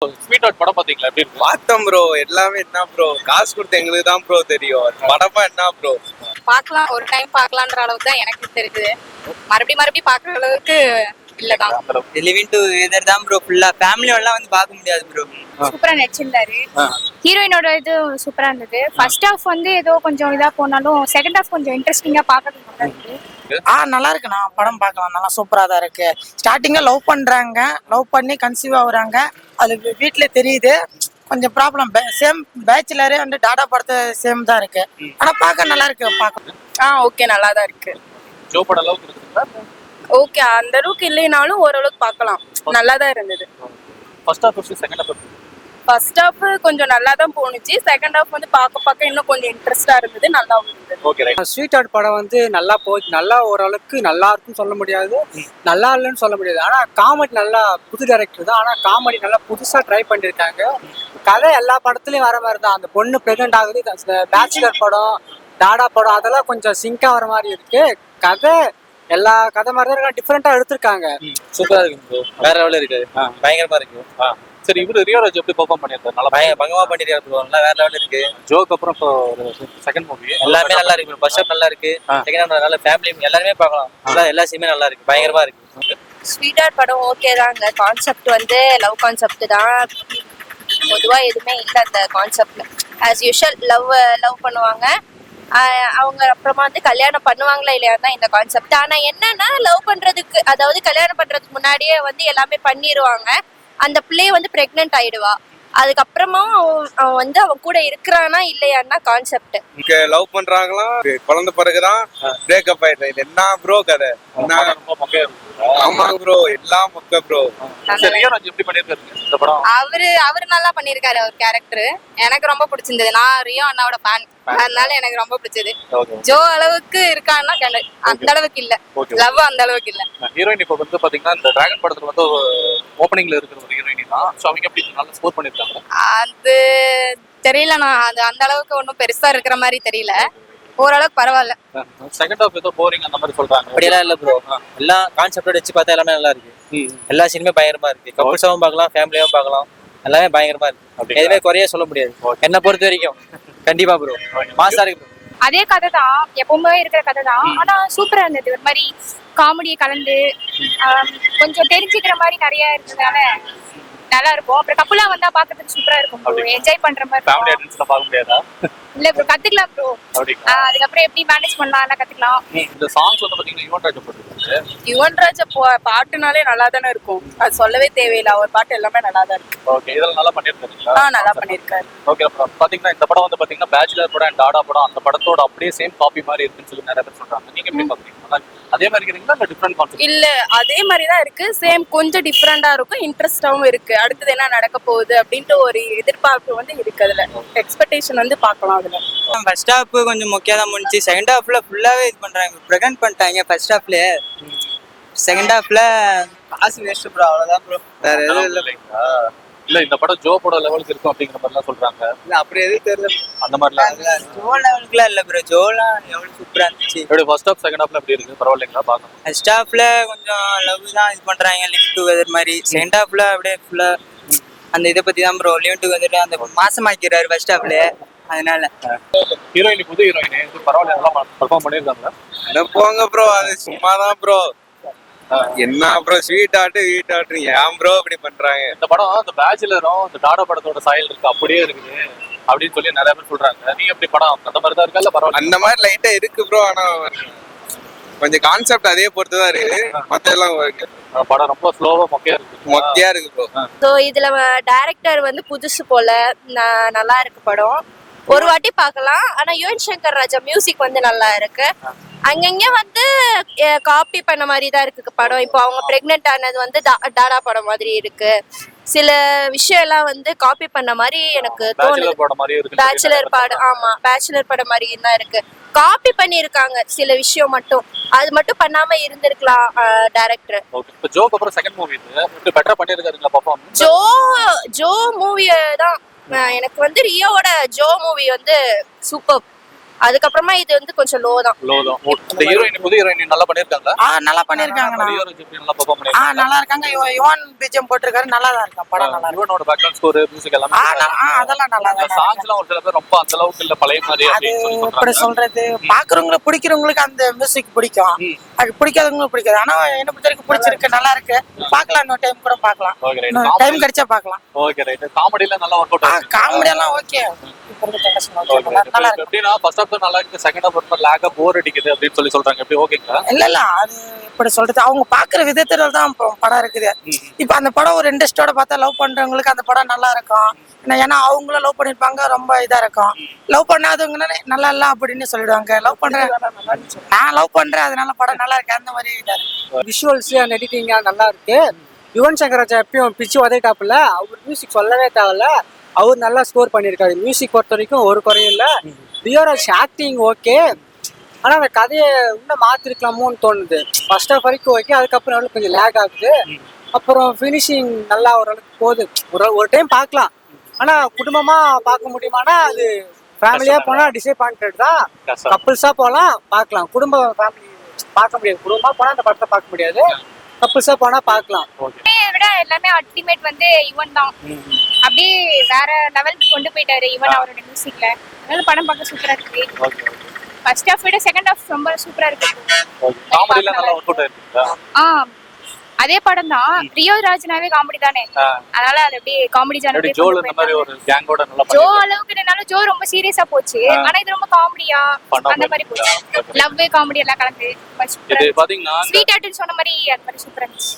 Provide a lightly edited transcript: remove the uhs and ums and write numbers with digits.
Sweet heart படம் பாத்தீங்களா? எப்படி இருக்கு? பார்த்தோம் ப்ரோ. எல்லாமே என்ன ப்ரோ, காசு கொடுத்த எங்களுக்கு தான் ப்ரோ தெரியும். படமா என்ன ப்ரோ பார்க்கலாம், ஒரு டைம் பார்க்கலான்ற அளவுக்கு தான் எனக்கு தெரியுது. மறுபடியும் பார்க்குற அளவுக்கு இல்லதான். லிவிங் டுகெதர் தான் ப்ரோ. ஃபுல்லா ஃபேமிலியோட வந்து பார்க்க முடியாது ப்ரோ. சூப்பரா நடிச்சிருந்தாரு. ஹீரோயினோட இது சூப்பரா இருந்தது. ஃபர்ஸ்ட் ஹாஃப் வந்து ஏதோ கொஞ்சம் இதா போனாலும் செகண்ட் ஹாஃப் கொஞ்சம் இன்ட்ரெஸ்டிங்கா பார்க்கறது நல்லா இருக்கு. நல்லா இருக்குண்ணா. படம் பார்க்கலாம், நல்லா சூப்பரா தான் இருக்கு. ஸ்டார்டிங்கா லவ் பண்றாங்க, லவ் பண்ணி கன்சீவ் ஆகுறாங்க. அது வீட்டுல தெரியுது. கொஞ்சம் ப்ராப்ளம். சேம் பேச்சுலரே வந்து டாடா படத்தை சேம் தான் இருக்கு. ஆனா பார்க்க நல்லா இருக்கு. பார்க்க ஓகே, நல்லா தான் இருக்கு. ஜோ படம் அளவுக்கு இருக்குங்களா? ஓகே, அந்த அளவுக்கு இல்லைனாலும் ஓரளவுக்கு பார்க்கலாம். நல்லா தான் இருந்தது. First half versus second half. First half கொஞ்சம் நல்லா தான் போணுச்சு. செகண்ட் ஹாஃப் வந்து பார்க்க இன்னும் கொஞ்சம் இன்ட்ரெஸ்டா இருந்தது. நல்லா இருந்தது. Okay right. ஸ்வீட் ஹார்ட் படம் வந்து நல்லா போச்சு. நல்லா ஓரளவுக்கு நல்லா இருக்குன்னு சொல்ல முடியாது, நல்லா இல்லைன்னு சொல்ல முடியாது. ஆனா காமெடி நல்லா, புது டைரக்டர் தான். ஆனா காமெடி நல்லா புதுசா ட்ரை பண்ணிருக்காங்க. கதை எல்லா படத்துலயும் வர மாதிரி தான். அந்த பொண்ணு பிரெக்னென்ட் ஆகுது, பேச்சுலர் படம், டாடா படம், அதெல்லாம் கொஞ்சம் சிங்கா வர மாதிரி இருக்கு. கதை எல்லா கதை மாதிரி தான் டிஃப்ரெண்டா எடுத்திருக்காங்க. சூப்பரா இருக்கு ப்ரோ. வேற லெவல்ல இருக்கு. பயங்கரமா இருக்கு. சரி, இவரு ரியோ ராஜ் எப்படி பெர்ஃபார்ம் பண்ணிருக்காரு? நல்லா பங்கமா பண்ணிருக்காரு ப்ரோ. நல்லா வேற லெவல்ல இருக்கு. ஜோக்கு அப்புறம் இப்போ செகண்ட் மூவி எல்லாமே நல்லா இருக்கு ப்ரோ. ஃபர்ஸ்ட் ஹாஃப் நல்லா இருக்கு. செகண்ட் ஹாஃப் நல்ல ஃபேமிலி எல்லாருமே பார்க்கலாம். எல்லா சீனுமே நல்லா இருக்கு. பயங்கரமா இருக்கு. ஸ்வீட் ஹார்ட் படம் ஓகே தாங்க. கான்செப்ட் வந்து லவ் கான்செப்ட் தான். பொதுவா எதுவுமே இல்லை அந்த கான்செப்ட்ல. ஆஸ் யூஷுவல் லவ் பண்ணுவாங்க. அவங்க அப்புறமா வந்து கல்யாணம் பண்ணுவாங்களா இல்லையா தான் இந்த கான்செப்ட். ஆனா என்னன்னா லவ் பண்றதுக்கு, அதாவது கல்யாணம் பண்றதுக்கு முன்னாடியே வந்து எல்லாமே பண்ணிடுவாங்க. அந்த பிள்ளைய வந்து பிரெக்னென்ட் ஆயிடுவா. அதுக்கப்புறமா அவன் வந்து அவன் கூட இருக்கிறானா இல்லையான்னா கான்செப்ட். இங்க லவ் பண்றாங்களாம், குழந்தை பிறகுதான் பிரேக்கப் ஆயிடுது. இது என்ன ப்ரோ கதை? ரொம்ப மொக்கையா இருக்கு. ஆமா ப்ரோ, எல்லாம் மொக்க ப்ரோ. சரி, ரியோ ராஜ் எப்படி பண்ணிருக்காரு இந்த படம்? அவரு நல்லா பண்ணிருக்காரு. அவர் கேரக்டர் எனக்கு ரொம்ப பிடிச்சிருந்தது. நான் ரியோ அண்ணாவோட ஃபேன், அதனால எனக்கு ரொம்ப பிடிச்சது. ஜோ அளவுக்கு இருக்கான்னா அந்த அளவுக்கு இல்ல. லவ் அந்த அளவுக்கு இல்ல. ஹீரோயின் இப்போ வந்து பாத்தீங்கன்னா இந்த டிராகன் படத்துல வந்து ஓப்பனிங்ல இருக்கிற ஒரு ஹீரோயின் தான். சோ அவங்க எப்படி நல்லா ஸ்கோர் பண்ணிருக்காங்க? அது தெரியலண்ணா. அது அந்த அளவுக்கு ஒன்றும் பெருசா இருக்கிற மாதிரி தெரியல. ஓரளவுக்கு பரவாயில்ல. செகண்ட் ஹாஃப் ஏதோ போரிங் அந்த மாதிரி சொல்றாங்க. அப்படியெல்லாம் இல்ல ப்ரோ. எல்லா கான்செப்டோட வச்சு பார்த்தா எல்லாமே நல்லா இருக்கு. எல்லா சீனுமே பயங்கரமா இருக்கு. கப்புள்ஸாவும் பார்க்கலாம், ஃபேமிலியாவும் பார்க்கலாம். எல்லாமே பயங்கரமா இருக்கு. எதுவுமே குறைய சொல்ல முடியாது என்ன பொறுத்த வரைக்கும். கண்டிப்பா ப்ரோ, மாசா இருக்கு ப்ரோ. அதே கதை தான், எப்பவுமே இருக்கிற கதை தான். ஆனா சூப்பரா இருந்தது. ஒரு மாதிரி காமெடியை கலந்து கொஞ்சம் தெரிஞ்சுக்கிற மாதிரி நிறைய இருந்ததுனால நல்லா இருக்கும். அப்புறம் கப்புலா வந்தா பாக்கிறதுக்கு சூப்பரா இருக்கும். என்ஜாய் பண்ற மாதிரி. ஃபேமிலி ஆடியன்ஸ்ல பார்க்க முடியாதா? இல்ல ப்ரோ, கத்துக்கலாம் ப்ரோ. அதுக்கப்புறம் எப்படி மேனேஜ் பண்ணலாம் எல்லாம் கத்துக்கலாம். இந்த சாங்ஸ் வந்து பாத்தீங்கன்னா யுவன் ராஜ் போட்டுருக்காரு. யுவன் ராஜ் பாட்டுனாலே நல்லா தானே இருக்கும். அது சொல்லவே தேவையில்லை. அவர் பாட்டு எல்லாமே நல்லா தான் இருக்கு. ஓகே, இதெல்லாம் நல்லா பண்ணிருக்காரு. நல்லா பண்ணிருக்காரு. ஓகே, அப்புறம் பாத்தீங்கன்னா இந்த படம் வந்து பாத்தீங்கன்னா பேச்சுலர் படம் அண்ட் டாடா படம் அந்த படத்தோட அப்படியே சேம் காப்பி மாதிரி இருக்குன்னு சொல்லி நிறைய பேர் சொல்றாங்க. நீங்க எப்படி பாக்குறீங்க? அதே மாதிரி இருக்கீங்களா இல்ல டிஃபரண்ட் கான்செப்ட்? இல்ல, அதே மாதிரி தான் இருக்கு. சேம், கொஞ்சம் டிஃபரெண்டா இருக்கும். இன்ட்ரெஸ்டாவும் இருக்கு. அடுத்தது என்ன நடக்க போகுது அப்படின்ட்டு ஒரு எதிர்பார்ப்பு வந்து இருக்கு. அதுல எக்ஸ்பெக்டேஷன் வந்து பார்க்கலாம். அதுல ஃபர்ஸ்ட் ஹாஃப் கொஞ்சம் மொக்கையா தான் முடிஞ்சு. செகண்ட் ஹாஃப்ல ஃபுல்லாவே இது பண்றாங்க, ப்ரெசென்ட் பண்ணிட்டாங்க. ஃபர்ஸ்ட் ஹாஃப்ல செகண்ட் ஹாஃப்ல காசு வேஸ்ட் ப்ரோ. அவ்வளவுதான் ப்ரோ, வேற எதுவும் இல்ல. இல்ல இந்த படம் ஜோ படம் லெவலுக்கு இருக்கும் அப்படிங்கிற மாதிரி எல்லாம் சொல்றாங்க. இல்ல அப்படி எதுவும் தெரியல. அந்த மாதிரிலாம் ஜோ லெவலுக்குலாம் இல்ல ப்ரோ. ஜோலாம் எவ்வளவு சூப்பரா இருந்துச்சு. எப்படி ஃபர்ஸ்ட் ஹாஃப் செகண்ட் ஹாஃப்ல எப்படி இருக்கு? பரவாயில்லைங்களா? பார்க்கணும். ஃபர்ஸ்ட் ஹாஃப்ல கொஞ்சம் லவ் தான் இது பண்றாங்க, லிவிங் டுகெதர் மாதிரி. செகண்ட் ஹாஃப்ல அப்படியே ஃபுல்லா அந்த இதை பத்தி தான் ப்ரோ. லிவிங் டுகெதர் அந்த மாசமாக்கிறாரு ஃபர்ஸ்ட் ஹாஃப்ல. அதனால ஹீரோயின் புது ஹீரோயின் பரவாயில்ல, நல்லா பெர்ஃபார்ம் பண்ணிருக்காங்க. என்ன போங்க ப்ரோ, அது சும்மாதான் ப்ரோ. என்ன ப்ரோ ஸ்வீட் ஆட்டு வீட் ஆட்டு ஏன் ப்ரோ இப்படி பண்றாங்க? இந்த படம் இந்த பேச்சுலரும் இந்த டாடா படத்தோட சாயல் இருக்கு, அப்படியே இருக்குது அப்படின்னு சொல்லி நிறைய பேர் சொல்றாங்க. நீங்க எப்படி படம் அந்த மாதிரி தான் இருக்கா இல்ல பரவாயில்ல? அந்த மாதிரி லைட்டா இருக்கு ப்ரோ. ஆனா கொஞ்சம் கான்செப்ட் அதே பொறுத்து தான் இருக்கு. மத்தெல்லாம் படம் ரொம்ப ஸ்லோவா மொக்கையா இருக்கு ப்ரோ. ஸோ இதுல டைரக்டர் வந்து புதுசு போல. நல்லா இருக்கு படம். ஒரு வாட்டி பார்க்கலாம். ஆனா யுவன் சங்கர் ராஜா மியூசிக் வந்து நல்லா இருக்கு. அங்கங்க வந்து காப்பி பண்ண மாதிரி தான் இருக்கு படம். இப்போ அவங்க பிரெக்னென்ட் ஆனது வந்து டாடா படம் மாதிரி இருக்கு. சில விஷயம் எல்லாம் வந்து காப்பி பண்ண மாதிரி எனக்கு தோணுது. பேச்சுலர் படம், ஆமா பேச்சுலர் படம் மாதிரி தான் இருக்கு. காப்பி பண்ணிருக்காங்க சில விஷயம் மட்டும். அது மட்டும் பண்ணாம இருந்திருக்கலாம் டைரக்டர். இப்போ ஜோக்கு அப்புறம் செகண்ட் மூவி இது பெட்டரா பண்ணிருக்காருங்களா பெர்ஃபார்மன்ஸ்? ஜோ மூவி தான் எனக்கு வந்து ரியோவோட ஜோ மூவி வந்து சூப்பர். அதுக்கப்புறமா இது வந்து கொஞ்சம் லோ தான். லோ தான். இந்த ஹீரோயின் புது ஹீரோயின் நல்லா பண்ணிருக்காங்க. நல்லா பண்ணிருக்காங்கண்ணா. நல்லா பெர்ஃபார்ம் பண்ணிருக்காங்க. நல்லா இருக்காங்க. யுவன் பிஜிஎம் போட்டிருக்காரு, நல்லா தான் இருக்கான் படம். நல்லா இருக்கு. யுவனோட பேக்ரவுண்ட் ஸ்கோர் மியூசிக் எல்லாம் அதெல்லாம் நல்லா தான். சாங்ஸ்லாம் ஒரு சில பேர் ரொம்ப அந்த அளவுக்கு இல்ல பழைய மாதிரி அது அப்படின்னு சொல்லி எப்படி சொல்றது, பாக்குறவங்களுக்கு பிடிக்கிறவங்களுக்கு அந்த மியூசிக் பிடிக்கும், அது பிடிக்காதவங்களுக்கு பிடிக்காது. ஆனா என்ன பொறுத்த வரைக்கும் பிடிச்சிருக்கு, நல்லா இருக்கு. பார்க்கலாம், இன்னொரு டைம் கூட பார்க்கலாம். Okay right. டைம் கிடைச்சா பார்க்கலாம். Okay right. காமெடில நல்லா ஒர்க் அவுட் ஆச்சு. காமெடி எல்லாம் ஓகே. நல்லா இருக்கு. எப்படின்னா ஃபர்ஸ்ட் ஹாஃப் நல்லா இருக்கு, செகண்ட் ஹாஃப் ரொம்ப லாகா போர் அடிக்குது அப்படின்னு சொல்லி சொல்றாங்க. எப்படி ஓகேங்களா? இல்ல அது எப்படி சொல்றது, அவங்க பாக்குற விதத்துல தான் படம் இருக்குது. இப்ப அந்த படம் ஒரு இன்ட்ரெஸ்டோட பார்த்தா லவ் பண்றவங்களுக்கு அந்த படம் நல்லா இருக்கும். ஏன்னா அவங்களும் லவ் பண்ணிருப்பாங்க, ரொம்ப இதா இருக்கும். லவ் பண்ணாதவங்க நல்லா இல்ல அப்படின்னு சொல்லிடுவாங்க. லவ் பண்றேன், நான் லவ் பண்றேன், அதனால படம் நல்லா இருக்கு அந்த மாதிரி இதா இருக்கு. விஷுவல்ஸ் அண்ட் எடிட்டிங் நல்லா இருக்கு. யுவன் சங்கர் ராஜா எப்பயும் பிச்சு உதவிட்டாப்புல, அவர் மியூசிக் சொல்லவே தேவையில்ல, அவர் நல்லா ஸ்கோர் பண்ணியிருக்காரு. மியூசிக் பொறுத்த வரைக்கும் ஒரு குறையும் இல்லை. ரியோராஜ் ஆக்டிங் ஓகே, ஆனால் அந்த கதையை இன்னும் மாற்றிருக்கலாமோன்னு தோணுது. ஃபர்ஸ்ட் ஹாஃப் வரைக்கும் ஓகே, அதுக்கப்புறம் கொஞ்சம் லேக் ஆகுது. அப்புறம் ஃபினிஷிங் நல்லா ஓரளவுக்கு போகுது. ஒரு டைம் பார்க்கலாம், ஆனால் குடும்பமாக பார்க்க முடியுமானா அது ஃபேமிலியாக போனால் டிசப்பாயிண்டட் தான். கப்புள்ஸாக போகலாம், பார்க்கலாம். குடும்ப ஃபேமிலி பார்க்க முடியாது. குடும்பமாக போனால் அந்த படத்தை பார்க்க முடியாது. கப்புள்ஸாக போனால் பார்க்கலாம். விட எல்லாமே அல்டிமேட் வந்து யுவன் தான். அப்படியே வேற லெவலுக்கு கொண்டு போயிட்டாரு யுவன் அவரோட மியூசிக்ல. அதனால படம் பார்க்க சூப்பரா இருக்கு. ஃபர்ஸ்ட் ஹாஃப் விட செகண்ட் ஹாஃப் ரொம்ப சூப்பரா இருக்கு. காமெடில நல்லா ஒர்க் அவுட் ஆயிருக்கு. அதே படம் தான். ரியோ ராஜ்னாவே காமெடி தானே, அதனால அது அப்படியே காமெடி ஜானரே. ஜோ இந்த மாதிரி ஒரு கேங்கோட நல்லா ஜோ அளவுக்கு இல்லனாலும் ஜோ ரொம்ப சீரியஸா போச்சு, ஆனா இது ரொம்ப காமெடியா அந்த மாதிரி போச்சு. லவ் காமெடி எல்லாம் கலந்து இது பாத்தீங்கன்னா ஸ்வீட் ஹார்ட்னு சொன்ன மாதிரி அந்த மாதிரி சூப்பரா இருந்துச்சு.